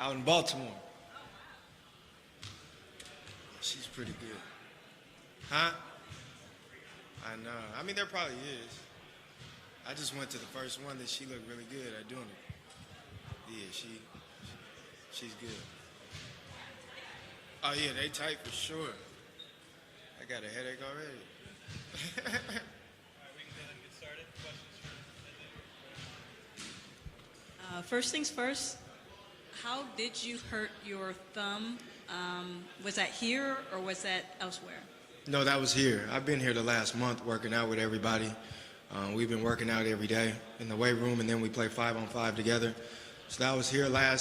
out in Baltimore. She's pretty good. Huh? I know. I mean, there probably is. I just went to the first one that she looked really good at doing it. Yeah, she's good. Oh, yeah, they tight for sure. I got a headache already. All right, we can go ahead and get started. Questions First things first, how did you hurt your thumb? Was that here or was that elsewhere? No, that was here. I've been here the last month working out with everybody. We've been working out every day in the weight room, and then we play 5-on-5 together. So that was here I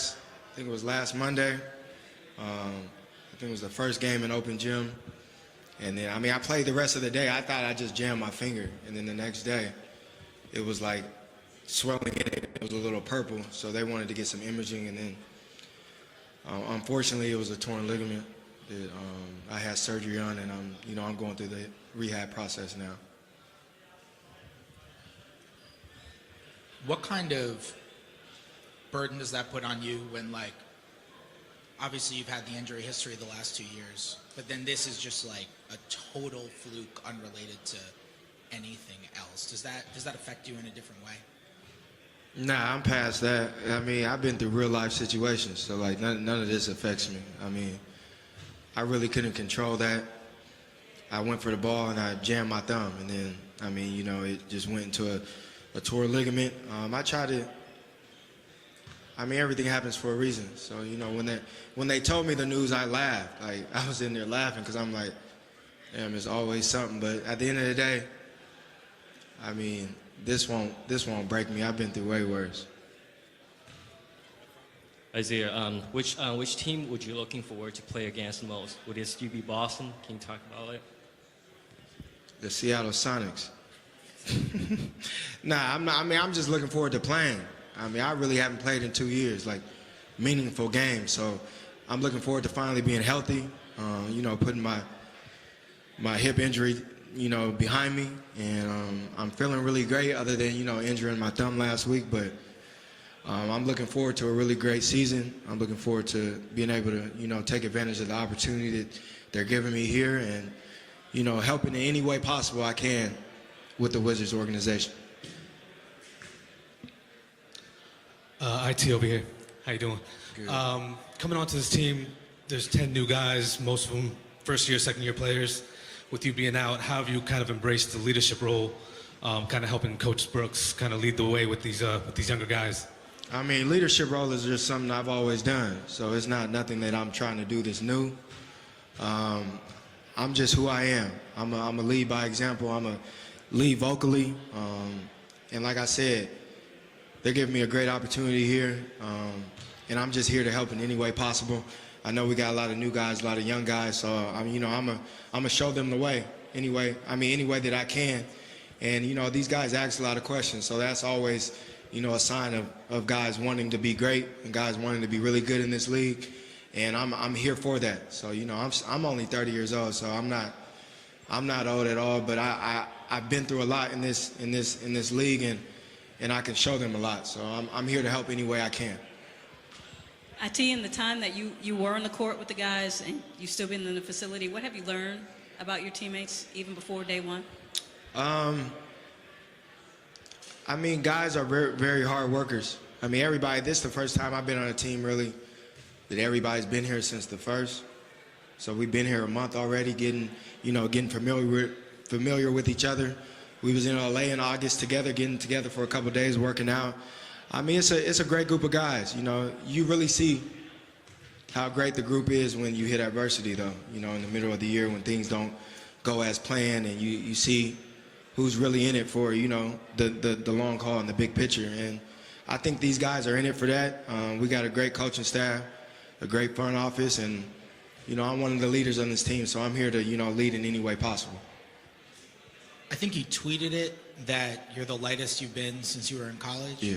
think it was last Monday. I think it was the first game in open gym. And then, I played the rest of the day. I thought I just jammed my finger. And then the next day, it was like swelling in it. It was a little purple. So they wanted to get some imaging. And then, unfortunately, it was a torn ligament that I had surgery on. And I'm going through the rehab process now. What kind of burden does that put on you when, like, obviously you've had the injury history the last 2 years, but then this is just like a total fluke unrelated to anything else? Does that affect you in a different way? Nah, I'm past that. I've been through real life situations, so like none of this affects me. I really couldn't control that. I went for the ball and I jammed my thumb, and then it just went into a torn ligament. Everything happens for a reason. So, when they told me the news, I laughed. Like, I was in there laughing because I'm like, damn, there's always something. But at the end of the day, this won't break me. I've been through way worse. Isaiah, which team would you looking forward to play against the most? Would it still be Boston? Can you talk about it? The Seattle Sonics. Nah, I'm not. I'm just looking forward to playing. I really haven't played in 2 years, like meaningful games. So I'm looking forward to finally being healthy. Putting my hip injury, behind me, and I'm feeling really great. Other than injuring my thumb last week, but I'm looking forward to a really great season. I'm looking forward to being able to take advantage of the opportunity that they're giving me here, and helping in any way possible I can with the Wizards organization. IT over here. How you doing? Good. Coming onto this team, there's 10 new guys, most of them first-year, second-year players. With you being out, how have you kind of embraced the leadership role, kind of helping Coach Brooks kind of lead the way with these younger guys? Leadership role is just something I've always done, so it's not nothing that I'm trying to do that's new. I'm just who I am. I'm a lead by example. I'm a lead vocally, and like I said, they're giving me a great opportunity here, and I'm just here to help in any way possible. I know we got a lot of new guys, a lot of young guys, so I'm gonna show them the way any way that I can. And these guys ask a lot of questions, so that's always a sign of guys wanting to be great and guys wanting to be really good in this league. And I'm here for that. So I'm only 30 years old, so I'm not old at all. But I've been through a lot in this league, and I can show them a lot. So I'm here to help any way I can. IT, in the time that you were on the court with the guys and you've still been in the facility, what have you learned about your teammates even before day one? Guys are very, very hard workers. Everybody, this is the first time I've been on a team really that everybody's been here since the first. So we've been here a month already, getting familiar with each other. We was in LA in August together, getting together for a couple of days, working out. It's a great group of guys. You really see how great the group is when you hit adversity, though. In the middle of the year when things don't go as planned, and you see who's really in it for the long haul and the big picture. And I think these guys are in it for that. We got a great coaching staff, a great front office, and I'm one of the leaders on this team, so I'm here to lead in any way possible. I think you tweeted it that you're the lightest you've been since you were in college. Yeah.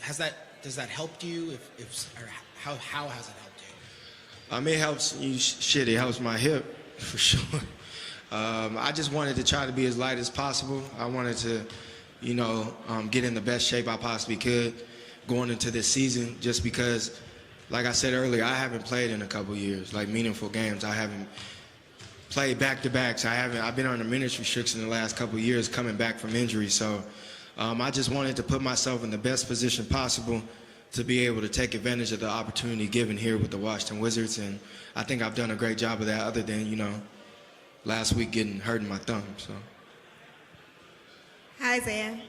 Does that helped you? Or how has it helped you? It helps you. It helps my hip for sure. I just wanted to try to be as light as possible. I wanted to, get in the best shape I possibly could going into this season, just because like I said earlier, I haven't played in a couple years, like meaningful games. I haven't played back-to-backs. I've been on a minutes restriction the last couple years coming back from injury. So I just wanted to put myself in the best position possible to be able to take advantage of the opportunity given here with the Washington Wizards. And I think I've done a great job of that other than, last week getting hurt in my thumb. So Hi, Isaiah.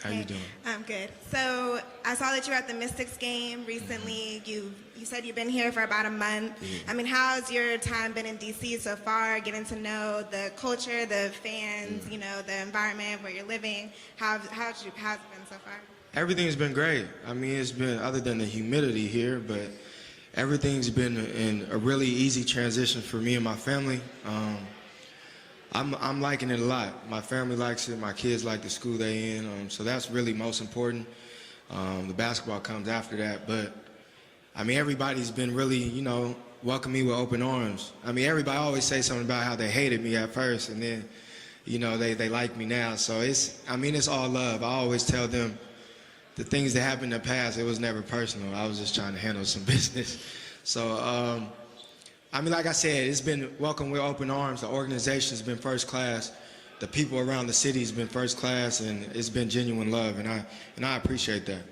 how you doing? I'm good. So I saw that you were at the Mystics game recently. You said you've been here for about a month. Yeah. I mean, how's your time been in D.C. so far, getting to know the culture, the fans, the environment where you're living? How's it been so far? Everything's been great. I mean, it's been, other than the humidity here, but everything's been in a really easy transition for me and my family. I'm liking it a lot. My family likes it. My kids like the school they in. So that's really most important. The basketball comes after that. But, I mean, everybody's been really, welcome me with open arms. I mean, everybody always say something about how they hated me at first, and then, they like me now. So it's all love. I always tell them the things that happened in the past, it was never personal. I was just trying to handle some business. So, like I said, it's been welcome with open arms. The organization's been first class. The people around the city's been first class, and it's been genuine love, and I appreciate that.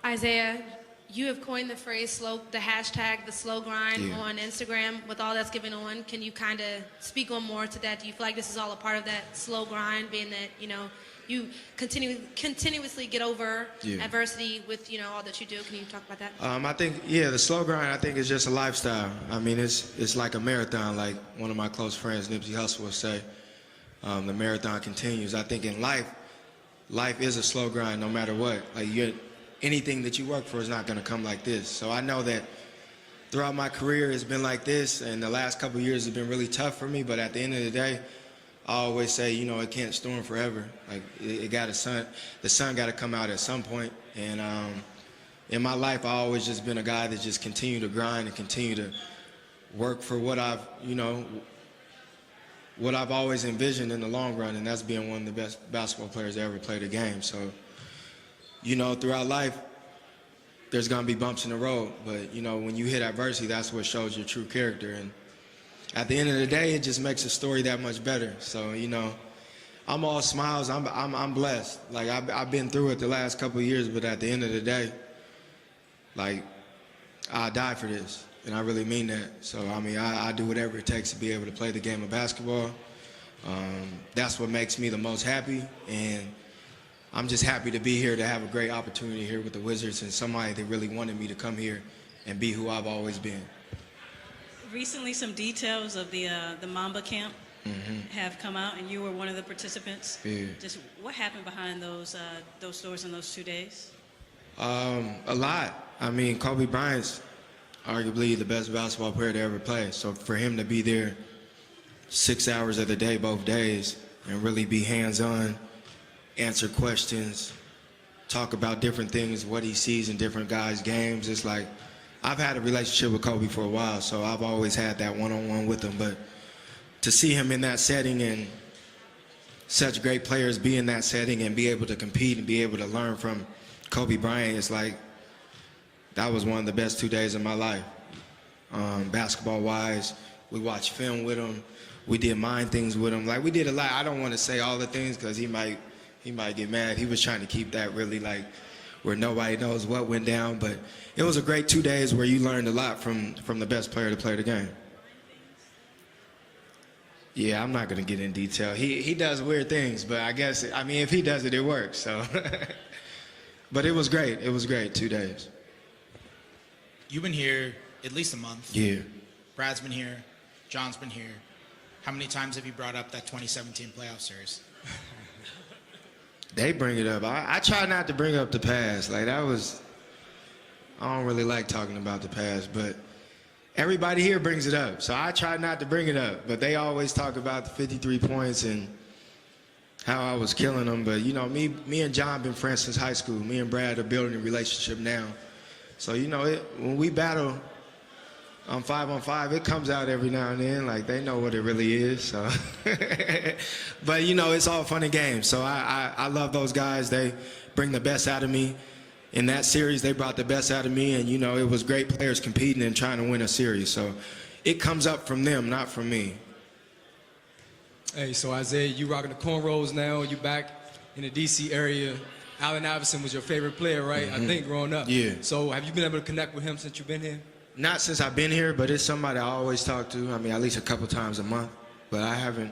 Isaiah, you have coined the phrase the hashtag, the slow grind Yeah. on Instagram. With all that's going on, can you kind of speak on more to that? Do you feel like this is all a part of that slow grind, being that, you continuously get over Yeah. adversity with, all that you do? Can you talk about that? I think, the slow grind, I think, is just a lifestyle. I mean, it's like a marathon, like one of my close friends, Nipsey Hussle, would say. The marathon continues. I think in life is a slow grind no matter what. Like, anything that you work for is not going to come like this. So I know that throughout my career it's been like this, and the last couple of years have been really tough for me, but at the end of the day, I always say, it can't storm forever. Like, the sun got to come out at some point. And in my life, I always just been a guy that just continue to grind and continue to work for what I've always envisioned in the long run, and that's being one of the best basketball players that ever played a game. So, throughout life, there's gonna be bumps in the road, but when you hit adversity, that's what shows your true character. And at the end of the day, it just makes the story that much better. So, I'm all smiles. I'm blessed. Like, I've been through it the last couple of years, but at the end of the day, like, I die for this, and I really mean that. So, I do whatever it takes to be able to play the game of basketball. That's what makes me the most happy, and I'm just happy to be here, to have a great opportunity here with the Wizards and somebody that really wanted me to come here and be who I've always been. Recently, some details of the Mamba camp have come out, and you were one of the participants. Yeah. Just what happened behind those doors in those 2 days? A lot. Kobe Bryant's arguably the best basketball player to ever play. So for him to be there 6 hours of the day, both days, and really be hands-on, answer questions, talk about different things, what he sees in different guys' games, it's like, I've had a relationship with Kobe for a while, so I've always had that one-on-one with him. But to see him in that setting and such great players be in that setting and be able to compete and be able to learn from Kobe Bryant, it's like, that was one of the best 2 days of my life. Basketball-wise, we watched film with him. We did mind things with him. Like, we did a lot. I don't want to say all the things because he might get mad. He was trying to keep that really, like, where nobody knows what went down. But it was a great 2 days where you learned a lot from the best player to play the game. Yeah, I'm not going to get in detail. He does weird things, but I guess, if he does it, it works. So, but it was great. It was great, 2 days. You've been here at least a month. Yeah. Brad's been here. John's been here. How many times have you brought up that 2017 playoff series? They bring it up. I try not to bring up the past. Like, I don't really like talking about the past, but everybody here brings it up. So I try not to bring it up, but they always talk about the 53 points and how I was killing them. But, me and John been friends since high school. Me and Brad are building a relationship now. So, when we battle on 5-on-5, it comes out every now and then. Like, they know what it really is. So, but it's all fun and games. So I love those guys. They bring the best out of me, in that series, they brought the best out of me, and, you know, it was great players competing and trying to win a series. So it comes up from them, not from me. Hey, so Isaiah, you rocking the cornrows now. You back in the D.C. area. Allen Iverson was your favorite player, right? I think growing up. Yeah. So have you been able to connect with him since you've been here? Not since I've been here, but it's somebody I always talk to. I mean, at least a couple times a month. But I haven't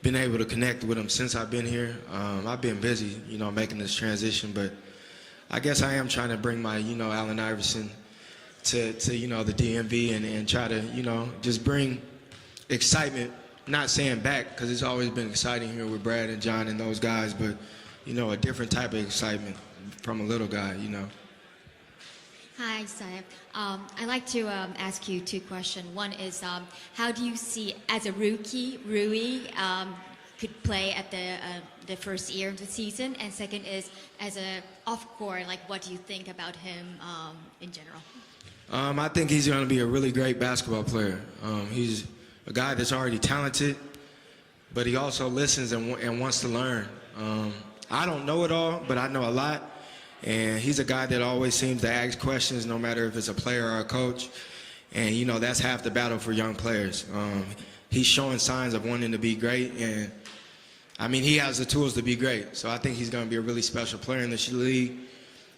been able to connect with him since I've been here. I've been busy, you know, making this transition. But I guess I am trying to bring my, you know, Allen Iverson to you know, the DMV and try to, you know, just bring excitement. Not saying back, because it's always been exciting here with Brad and John and those guys, but, you know, a different type of excitement from a little guy, you know. Hi, Saif. I'd like to ask you two questions. One is, how do you see, as a rookie, Rui could play at the first year of the season? And second is, as a off-court, like, what do you think about him in general? I think he's going to be a really great basketball player. He's a guy that's already talented, but he also listens and wants to learn. I don't know it all, but I know a lot. And he's a guy that always seems to ask questions, no matter if it's a player or a coach. And, you know, that's half the battle for young players. He's showing signs of wanting to be great. And, I mean, he has the tools to be great. So I think he's going to be a really special player in this league.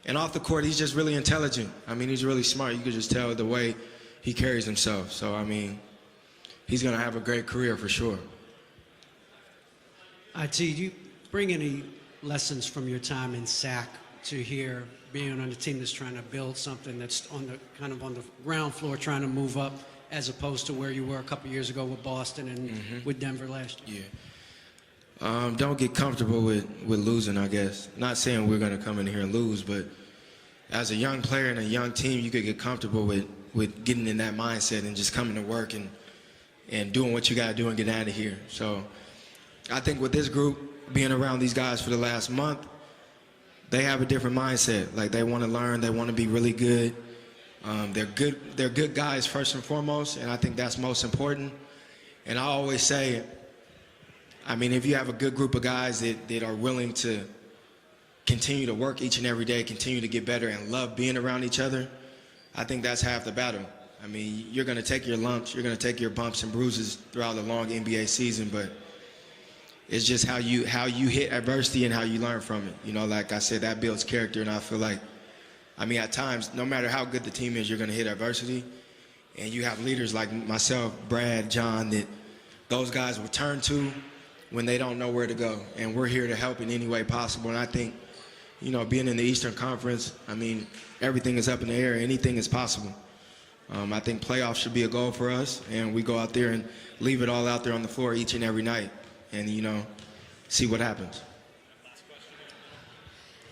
And off the court, he's just really intelligent. I mean, he's really smart. You could just tell the way he carries himself. So, I mean, he's going to have a great career for sure. Do you bring any lessons from your time in SAC to here, being on a team that's trying to build something that's on the kind of on the ground floor, trying to move up, as opposed to where you were a couple years ago with Boston and with Denver last year? Yeah. Don't get comfortable with losing, I guess. Not saying we're going to come in here and lose, but as a young player and a young team, you could get comfortable with getting in that mindset and just coming to work and doing what you got to do and get out of here. So I think with this group, being around these guys for the last month, they have a different mindset. Like, they want to learn, they want to be really good. They're good guys first and foremost, and I think that's most important. And I always say, I mean, if you have a good group of guys that are willing to continue to work each and every day, continue to get better, and love being around each other, I think that's half the battle. I mean, you're going to take your lumps, you're going to take your bumps and bruises throughout the long NBA season, but it's just how you hit adversity and how you learn from it. You know, like I said, that builds character, and I feel like, I mean, at times, no matter how good the team is, you're going to hit adversity, and you have leaders like myself, Brad, John, that those guys will turn to when they don't know where to go, and we're here to help in any way possible. And I think, you know, being in the Eastern Conference, I mean, everything is up in the air. Anything is possible. I think playoffs should be a goal for us, and we go out there and leave it all out there on the floor each and every night and, you know, see what happens.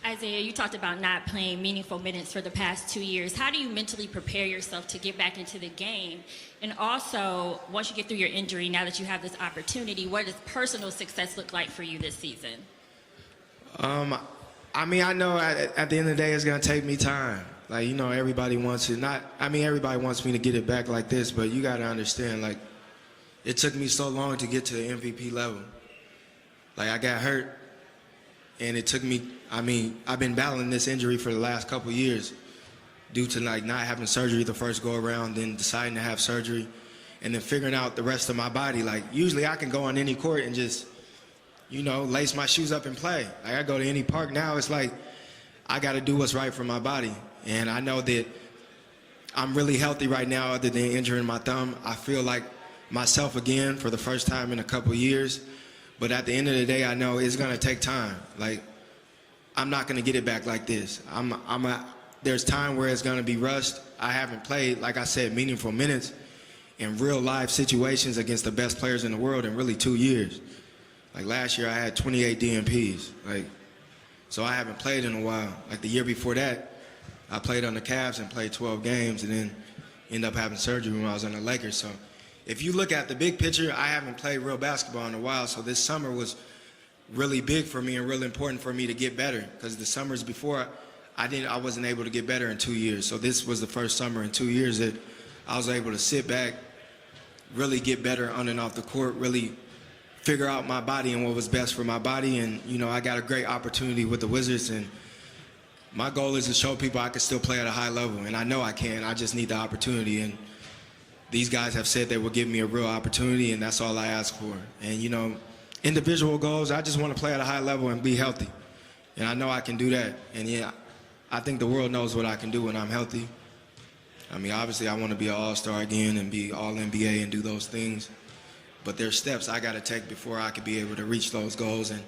Isaiah, you talked about not playing meaningful minutes for the past 2 years. How do you mentally prepare yourself to get back into the game? And also, once you get through your injury, now that you have this opportunity, what does personal success look like for you this season? I mean, I know at the end of the day, it's going to take me time. Like, you know, everybody wants it. Everybody wants me to get it back like this, but you got to understand, like, it took me so long to get to the MVP level. Like, I got hurt, and it took me, I mean, I've been battling this injury for the last couple of years due to, like, not having surgery the first go around, then deciding to have surgery, and then figuring out the rest of my body. Like, usually I can go on any court and just, you know, lace my shoes up and play. Like, I go to any park now, it's like I got to do what's right for my body. And I know that I'm really healthy right now other than injuring my thumb. I feel like myself again for the first time in a couple years. But at the end of the day, I know it's going to take time. Like, I'm not going to get it back like this. There's time where it's going to be rushed. I haven't played, like I said, meaningful minutes in real life situations against the best players in the world in really 2 years. Like, last year I had 28 DNPs. Like, so I haven't played in a while. Like, the year before that, I played on the Cavs and played 12 games and then ended up having surgery when I was on the Lakers. So if you look at the big picture, I haven't played real basketball in a while. So this summer was really big for me and really important for me to get better, because the summers before I wasn't able to get better in 2 years. So this was the first summer in 2 years that I was able to sit back, really get better on and off the court, really figure out my body and what was best for my body. And, you know, I got a great opportunity with the Wizards, and my goal is to show people I can still play at a high level, and I know I can. I just need the opportunity, and these guys have said they will give me a real opportunity, and that's all I ask for. And, you know, individual goals, I just want to play at a high level and be healthy. And I know I can do that. And, yeah, I think the world knows what I can do when I'm healthy. I mean, obviously, I want to be an all-star again and be all-NBA and do those things. But there's steps I got to take before I could be able to reach those goals. And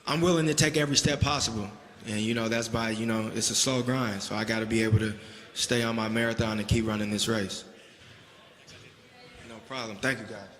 I'm willing to take every step possible. And, you know, that's by, you know, it's a slow grind. So I got to be able to stay on my marathon and keep running this race. No problem. Thank you, guys.